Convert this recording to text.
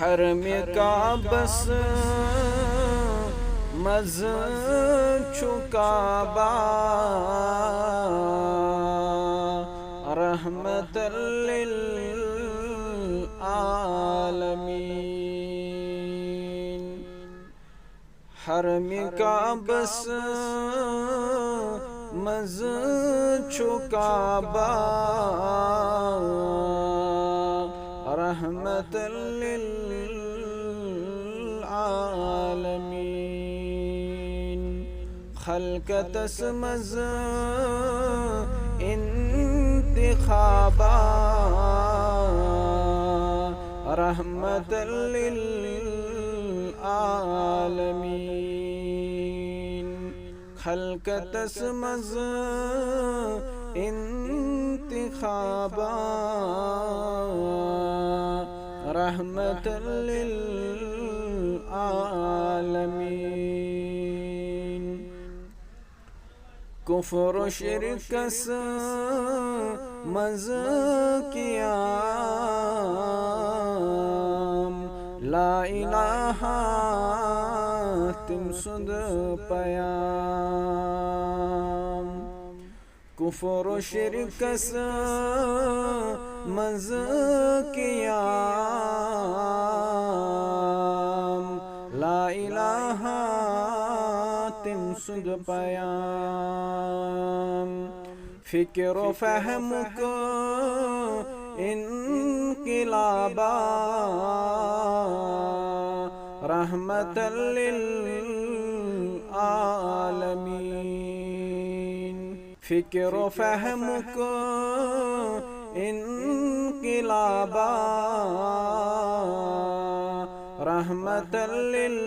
हरम का बस मज चुकाबा रहमतल लिल आलमीन। हरम का बस मज चुकाबा रहमतल लिल आलमीन। खल्कतस मज इंतिखाबा रहमतल लिल आलमीन। खल्कतस मज इंतिखाबा रहमतल लिल आलमीन। कुफ्र शिरकस मज कियाम ला इलाहा तिम सुद पयाम। कुफ्र शिरकस मज कियाम ला इलाहा तिम सुद पयाम। फिक्र फहम को इनकिलाबा रहमतल लिल आलमीन। फिक्र फहम को इनकिलाबा रहमतल लिल